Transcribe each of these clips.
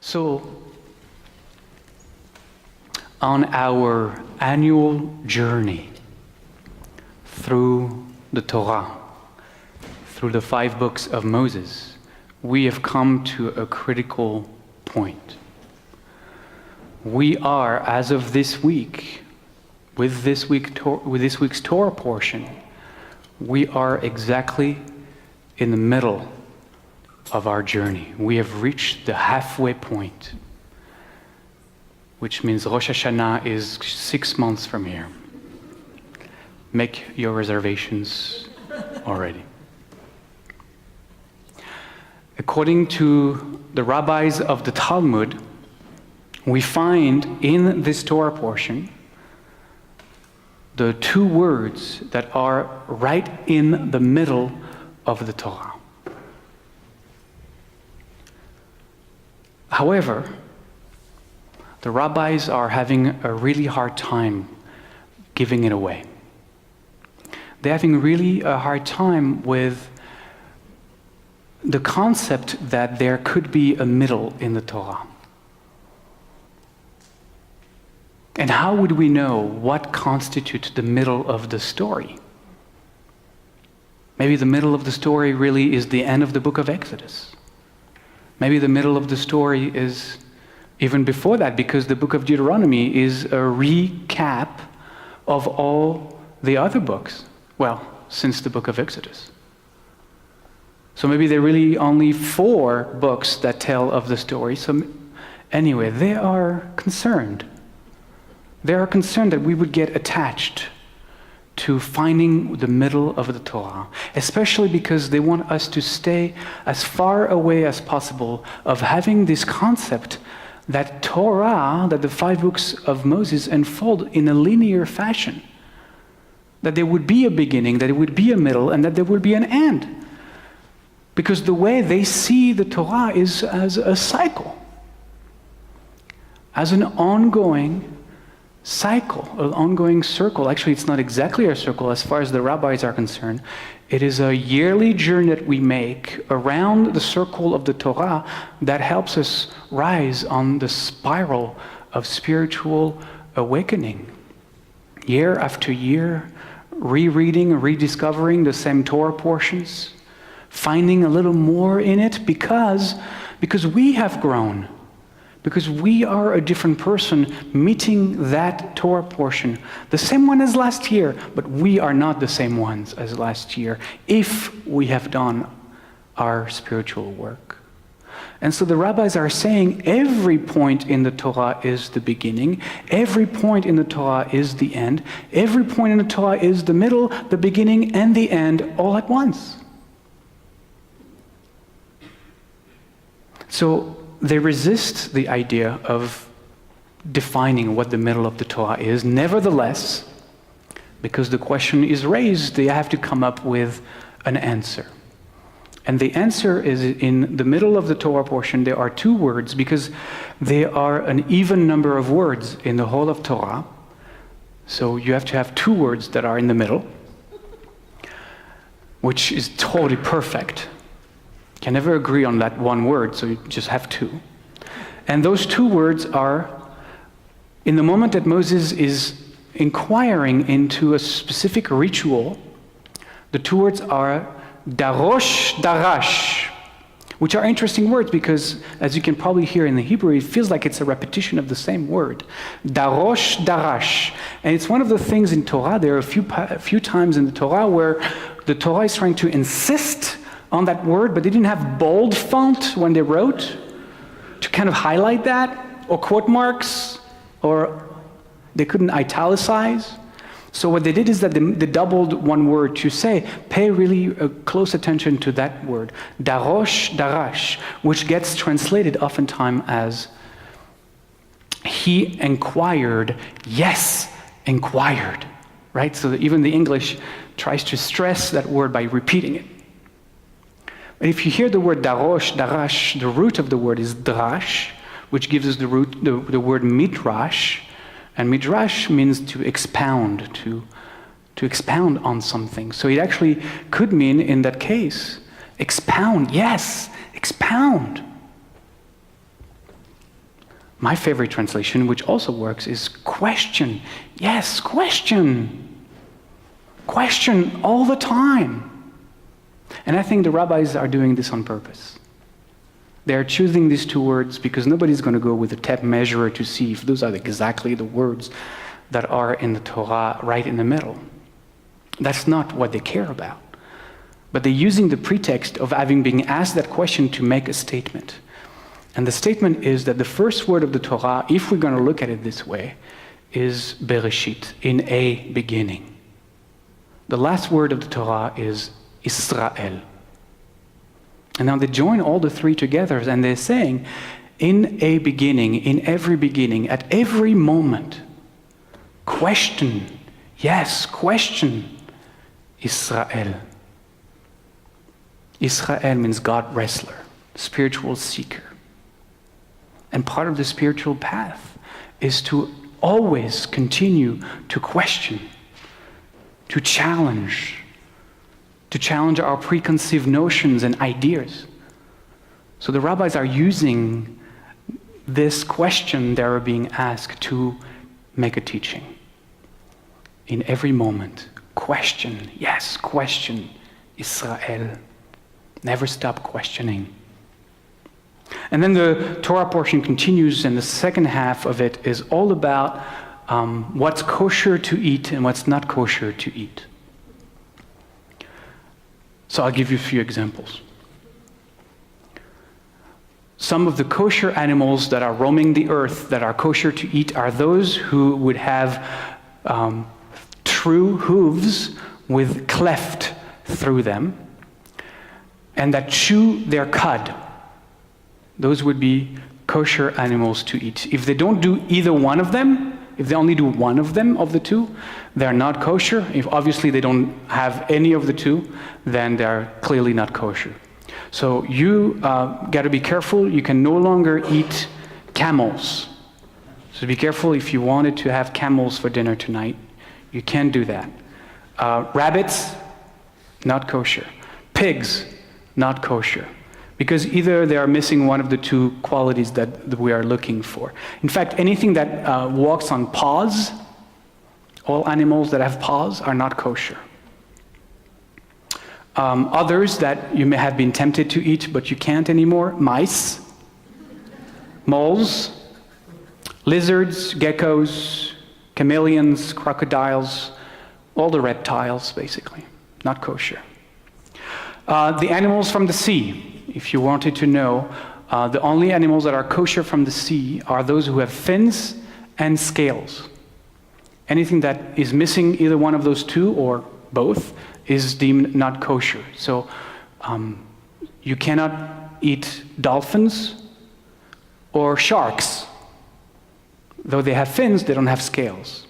So, on our annual journey through the Torah, through the 5 books of Moses, we have come to a critical point. We are, as of this week, with this week's Torah portion, we are exactly in the middle of our journey. We have reached the halfway point, which means Rosh Hashanah is 6 months from here. Make your reservations already. According to the rabbis of the Talmud, we find in this Torah portion the 2 words that are right in the middle of the Torah. However, the rabbis are having a really hard time giving it away. They're having really a hard time with the concept that there could be a middle in the Torah. And how would we know what constitutes the middle of the story? Maybe the middle of the story really is the end of the book of Exodus. Maybe the middle of the story is even before that, because the book of Deuteronomy is a recap of all the other books, well, since the book of Exodus. So maybe there are really only 4 books that tell of the story. So anyway, they are concerned. They are concerned that we would get attached to finding the middle of the Torah, especially because they want us to stay as far away as possible of having this concept that Torah, that the 5 books of Moses unfold in a linear fashion, that there would be a beginning, that there would be a middle, and that there would be an end. Because the way they see the Torah is as a cycle, as an ongoing cycle, an ongoing circle. Actually, it's not exactly a circle as far as the rabbis are concerned. It is a yearly journey that we make around the circle of the Torah that helps us rise on the spiral of spiritual awakening. Year after year, rereading, rediscovering the same Torah portions, finding a little more in it because we have grown. Because we are a different person meeting that Torah portion, the same one as last year, but we are not the same ones as last year if we have done our spiritual work. And so the rabbis are saying every point in the Torah is the beginning, every point in the Torah is the end, every point in the Torah is the middle, the beginning, and the end all at once. So they resist the idea of defining what the middle of the Torah is. Nevertheless, because the question is raised, they have to come up with an answer. And the answer is in the middle of the Torah portion, there are 2 words, because there are an even number of words in the whole of Torah. So you have to have 2 words that are in the middle, which is totally perfect. Can never agree on that one word, so you just have 2. And those 2 words are, in the moment that Moses is inquiring into a specific ritual, the 2 words are darosh, darash, which are interesting words because, as you can probably hear in the Hebrew, it feels like it's a repetition of the same word. Darosh, darash. And it's one of the things in Torah, there are a few times in the Torah where the Torah is trying to insist on that word, but they didn't have bold font when they wrote to kind of highlight that, or quote marks, or they couldn't italicize. So what they did is that they doubled one word to say, pay really close attention to that word, darosh, darash, which gets translated oftentimes as he inquired, yes, inquired, right? So that even the English tries to stress that word by repeating it. If you hear the word darosh, darash, the root of the word is drash, which gives us the word midrash, and midrash means to expound, to expound on something. So it actually could mean, in that case, expound, yes, expound. My favorite translation, which also works, is question. Yes, question. Question all the time. And I think the rabbis are doing this on purpose. They're choosing these two words because nobody's going to go with a tape measure to see if those are exactly the words that are in the Torah right in the middle. That's not what they care about. But they're using the pretext of having been asked that question to make a statement. And the statement is that the first word of the Torah, if we're going to look at it this way, is Bereshit, in a beginning. The last word of the Torah is Israel. And now they join all the three together and they're saying, in a beginning, in every beginning, at every moment, question, yes, question, Israel. Israel means God wrestler, spiritual seeker. And part of the spiritual path is to always continue to question, to challenge our preconceived notions and ideas. So the rabbis are using this question they are being asked to make a teaching. In every moment, question, yes, question, Israel. Never stop questioning. And then the Torah portion continues, and the second half of it is all about what's kosher to eat and what's not kosher to eat. So I'll give you a few examples. Some of the kosher animals that are roaming the earth that are kosher to eat are those who would have true hooves with cleft through them and that chew their cud. Those would be kosher animals to eat. If they don't do either one of them, if they only do one of them of the two, they're not kosher. If obviously they don't have any of the two, then they're clearly not kosher. So you got to be careful. You can no longer eat camels. So be careful if you wanted to have camels for dinner tonight. You can't do that. Rabbits, not kosher. Pigs, not kosher. Because either they are missing one of the two qualities that we are looking for. In fact, anything that walks on paws, all animals that have paws are not kosher. Others that you may have been tempted to eat, but you can't anymore, mice, moles, lizards, geckos, chameleons, crocodiles, all the reptiles, basically, not kosher. The animals from the sea. If you wanted to know, the only animals that are kosher from the sea are those who have fins and scales. Anything that is missing either one of those two or both is deemed not kosher. So you cannot eat dolphins or sharks. Though they have fins, they don't have scales.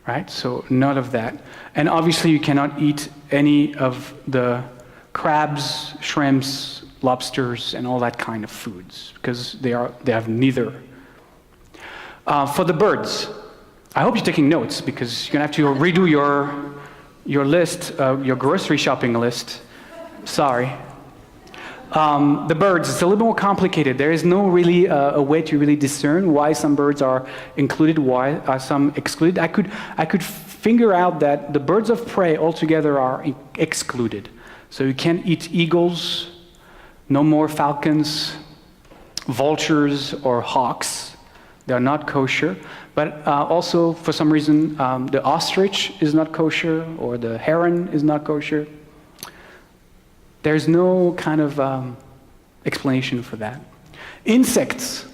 Right? So none of that. And obviously you cannot eat any of the crabs, shrimps, lobsters, and all that kind of foods, because they have neither. For the birds, I hope you're taking notes, because you're going to have to redo your list, your grocery shopping list. Sorry. The birds, it's a little more complicated. There is no really a way to really discern why some birds are included, why are some excluded. I could figure out that the birds of prey altogether are excluded. So you can't eat eagles, no more falcons, vultures, or hawks. They're not kosher. But also, for some reason, the ostrich is not kosher, or the heron is not kosher. There's no kind of explanation for that. Insects.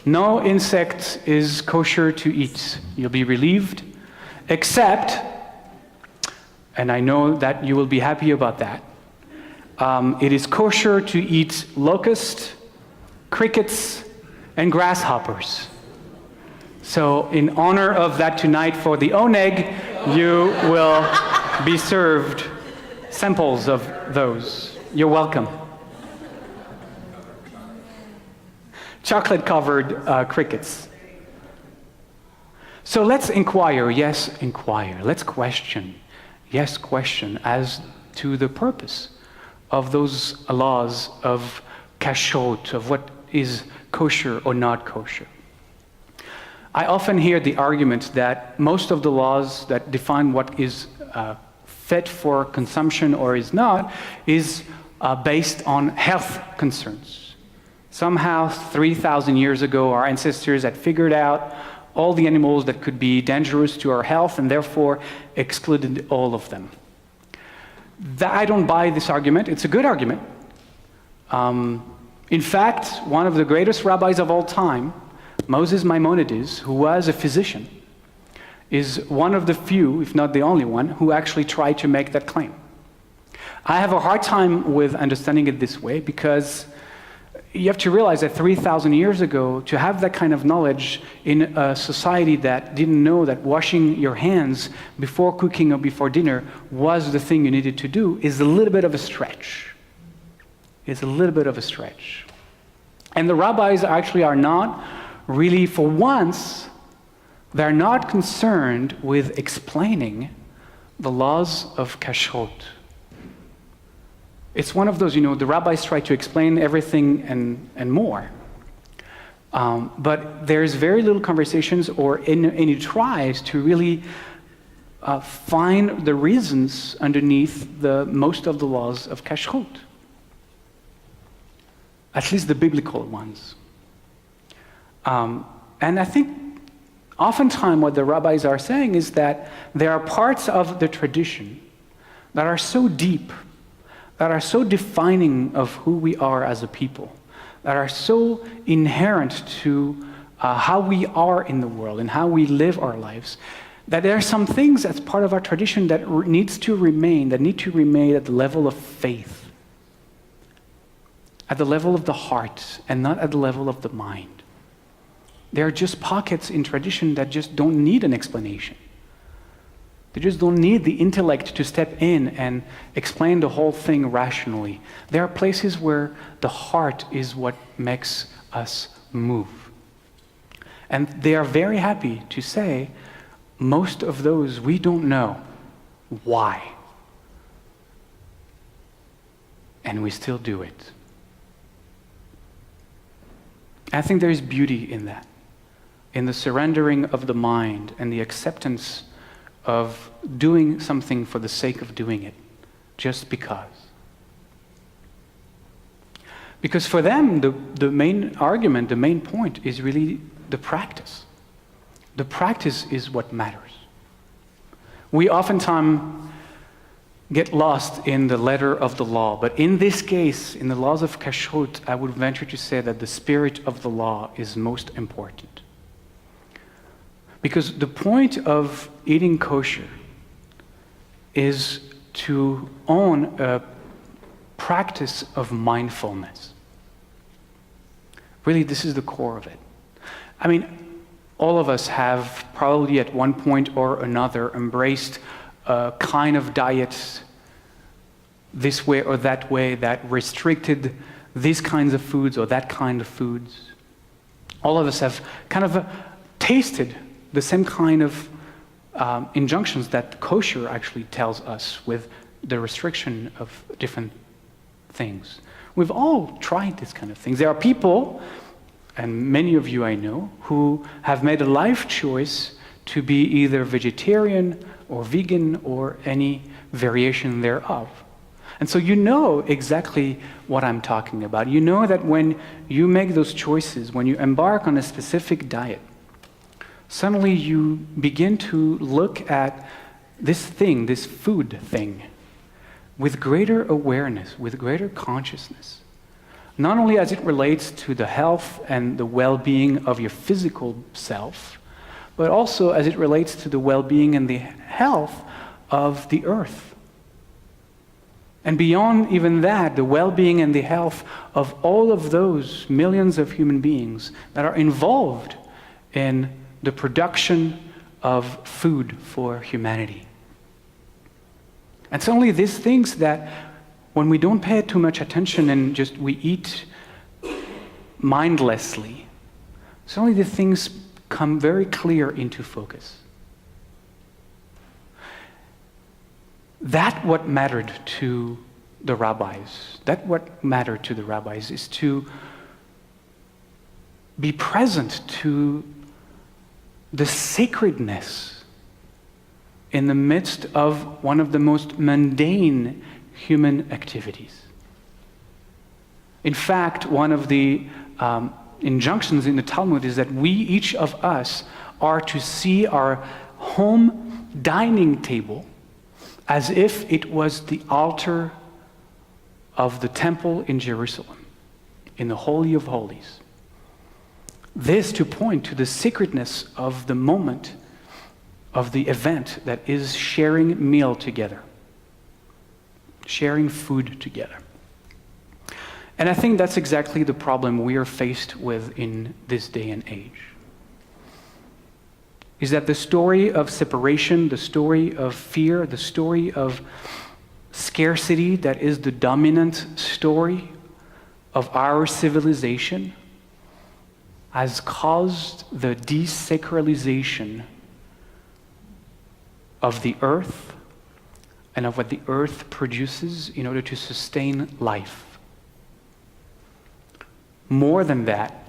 No insect is kosher to eat. You'll be relieved, except, and I know that you will be happy about that, it is kosher to eat locusts, crickets, and grasshoppers. So in honor of that tonight for the oneg, you will be served samples of those. You're welcome. Chocolate-covered crickets. So let's inquire. Yes, inquire. Let's question. Yes, question as to the purpose of those laws of kashrut, of what is kosher or not kosher. I often hear the argument that most of the laws that define what is fit for consumption or is not is based on health concerns. Somehow, 3,000 years ago, our ancestors had figured out all the animals that could be dangerous to our health and therefore excluded all of them. I don't buy this argument. It's a good argument. In fact, one of the greatest rabbis of all time, Moses Maimonides, who was a physician, is one of the few, if not the only one, who actually tried to make that claim. I have a hard time with understanding it this way because you have to realize that 3,000 years ago, to have that kind of knowledge in a society that didn't know that washing your hands before cooking or before dinner was the thing you needed to do is a little bit of a stretch. It's a little bit of a stretch. And the rabbis actually are not really, for once, they're not concerned with explaining the laws of Kashrut. It's one of those, the rabbis try to explain everything and more. But there's very little conversations or any tries to really find the reasons underneath most of the laws of Kashrut. At least the biblical ones. And I think oftentimes what the rabbis are saying is that there are parts of the tradition that are so deep, that are so defining of who we are as a people, that are so inherent to how we are in the world and how we live our lives, that there are some things as part of our tradition that need to remain at the level of faith, at the level of the heart, and not at the level of the mind. There are just pockets in tradition that just don't need an explanation. They just don't need the intellect to step in and explain the whole thing rationally. There are places where the heart is what makes us move. And they are very happy to say, most of those we don't know why. And we still do it. I think there is beauty in that, in the surrendering of the mind and the acceptance of doing something for the sake of doing it, just because. Because for them, the main argument, the main point is really the practice. The practice is what matters. We oftentimes get lost in the letter of the law, but in this case, in the laws of Kashrut, I would venture to say that the spirit of the law is most important. Because the point of eating kosher is to own a practice of mindfulness. Really, this is the core of it. I mean, all of us have probably at one point or another embraced a kind of diet this way or that way that restricted these kinds of foods or that kind of foods. All of us have kind of tasted the same kind of injunctions that kosher actually tells us with the restriction of different things. We've all tried these kind of things. There are people, and many of you I know, who have made a life choice to be either vegetarian or vegan or any variation thereof. And so you know exactly what I'm talking about. You know that when you make those choices, when you embark on a specific diet, suddenly you begin to look at this thing, this food thing, with greater awareness, with greater consciousness. Not only as it relates to the health and the well-being of your physical self, but also as it relates to the well-being and the health of the earth. And beyond even that, the well-being and the health of all of those millions of human beings that are involved in the production of food for humanity. And it's only these things that when we don't pay too much attention and just we eat mindlessly, suddenly the things come very clear into focus. That what mattered to the rabbis. That what mattered to the rabbis is to be present to the sacredness in the midst of one of the most mundane human activities. In fact, one of the injunctions in the Talmud is that we, each of us, are to see our home dining table as if it was the altar of the temple in Jerusalem, in the Holy of Holies. This to point to the sacredness of the moment, of the event that is sharing meal together, sharing food together. And I think that's exactly the problem we are faced with in this day and age. Is that the story of separation, the story of fear, the story of scarcity that is the dominant story of our civilization has caused the desacralization of the earth and of what the earth produces in order to sustain life. More than that,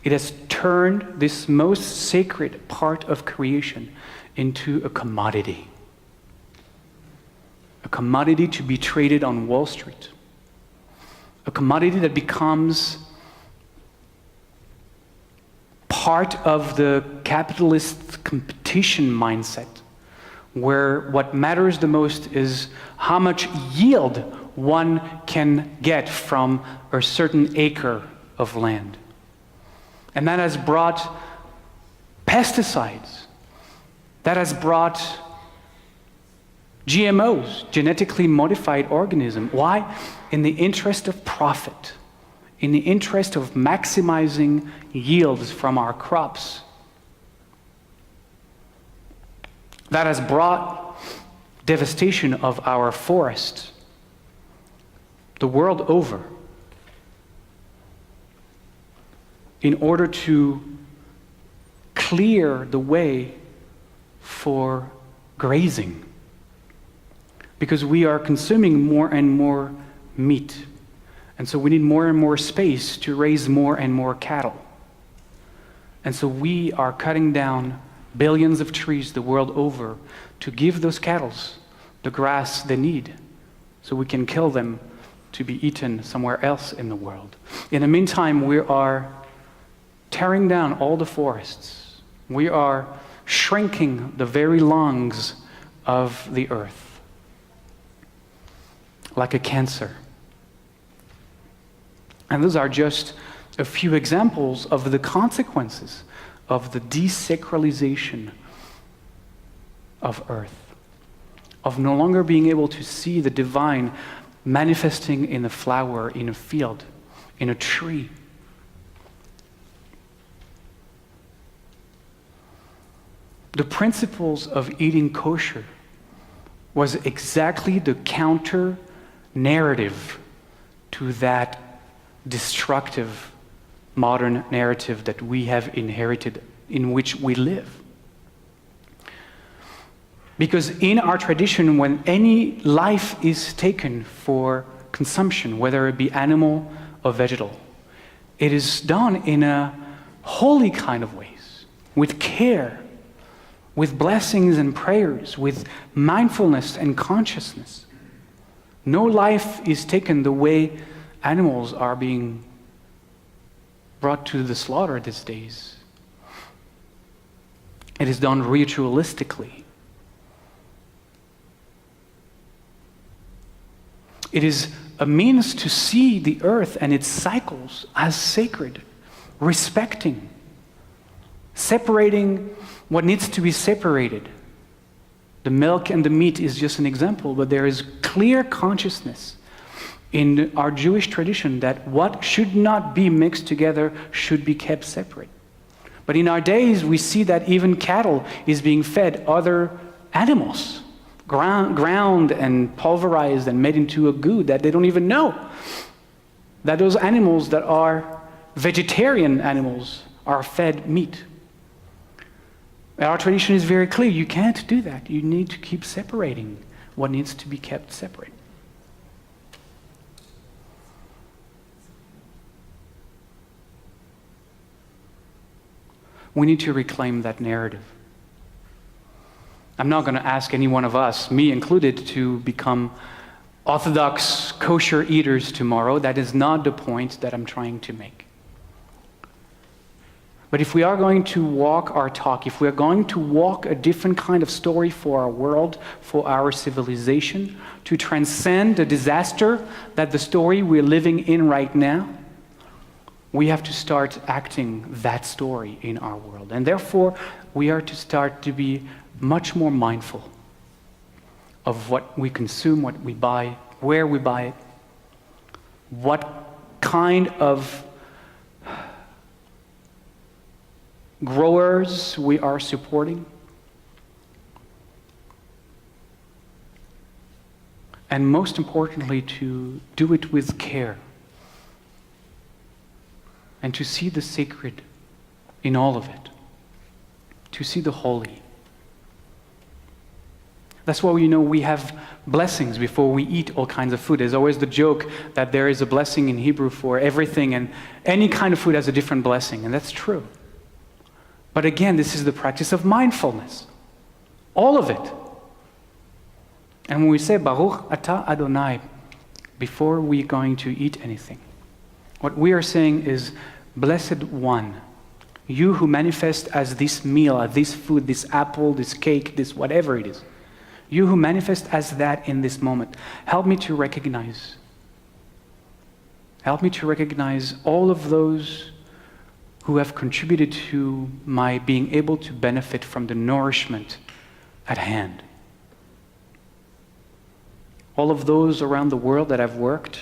it has turned this most sacred part of creation into a commodity. A commodity to be traded on Wall Street. A commodity that becomes part of the capitalist competition mindset, where what matters the most is how much yield one can get from a certain acre of land. And that has brought pesticides. That has brought GMOs, genetically modified organisms. Why? In the interest of profit, in the interest of maximizing yields from our crops. That has brought devastation of our forests the world over in order to clear the way for grazing. Because we are consuming more and more meat. And so we need more and more space to raise more and more cattle. And so we are cutting down billions of trees the world over to give those cattle the grass they need so we can kill them to be eaten somewhere else in the world. In the meantime, we are tearing down all the forests. We are shrinking the very lungs of the earth like a cancer. And those are just a few examples of the consequences of the desacralization of earth, of no longer being able to see the divine manifesting in a flower, in a field, in a tree. The principles of eating kosher was exactly the counter narrative to that destructive modern narrative that we have inherited, in which we live. Because in our tradition, when any life is taken for consumption, whether it be animal or vegetal, it is done in a holy kind of ways, with care, with blessings and prayers, with mindfulness and consciousness. No life is taken the way animals are being brought to the slaughter these days. It is done ritualistically. It is a means to see the earth and its cycles as sacred, respecting, separating what needs to be separated. The milk and the meat is just an example, but there is clear consciousness in our Jewish tradition that what should not be mixed together should be kept separate. But in our days, we see that even cattle is being fed other animals, ground and pulverized and made into a goo that they don't even know. That those animals that are vegetarian animals are fed meat. Our tradition is very clear. You can't do that. You need to keep separating what needs to be kept separate. We need to reclaim that narrative. I'm not going to ask any one of us, me included, to become Orthodox kosher eaters tomorrow. That is not the point that I'm trying to make. But if we are going to walk our talk, if we are going to walk a different kind of story for our world, for our civilization, to transcend the disaster that the story we're living in right now, we have to start acting that story in our world. And therefore, we are to start to be much more mindful of what we consume, what we buy, where we buy it, what kind of growers we are supporting. And most importantly, to do it with care and to see the sacred in all of it, to see the holy. That's why we have blessings before we eat all kinds of food. There's always the joke that there is a blessing in Hebrew for everything, and any kind of food has a different blessing, and that's true. But again, this is the practice of mindfulness. All of it. And when we say Baruch Atah Adonai before we're going to eat anything, what we are saying is, Blessed One, you who manifest as this meal, as this food, this apple, this cake, this whatever it is, you who manifest as that in this moment, help me to recognize all of those who have contributed to my being able to benefit from the nourishment at hand. All of those around the world that I've worked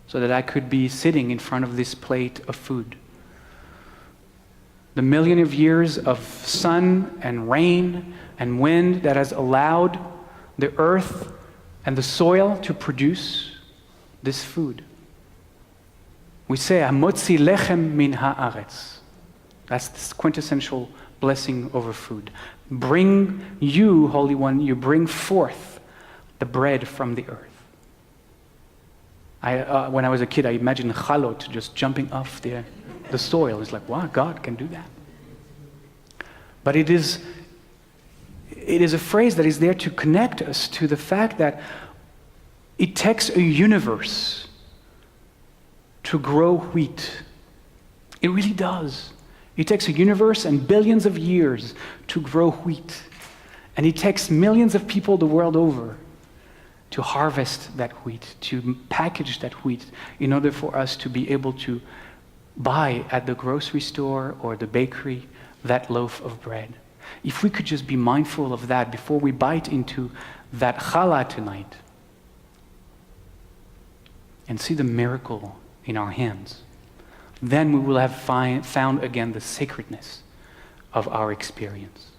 so that I could be sitting in front of this plate of food. The million of years of sun and rain and wind that has allowed the earth and the soil to produce this food. We say, Hamotzi lechem min haaretz. That's this quintessential blessing over food. Bring you, Holy One, you bring forth the bread from the earth. When I was a kid, I imagined chalot just jumping off the soil. It's like, wow, God can do that. But it is a phrase that is there to connect us to the fact that it takes a universe to grow wheat. It really does. It takes a universe and billions of years to grow wheat. And it takes millions of people the world over to harvest that wheat, to package that wheat in order for us to be able to buy at the grocery store or the bakery that loaf of bread. If we could just be mindful of that before we bite into that challah tonight and see the miracle in our hands, then we will have found again the sacredness of our experience.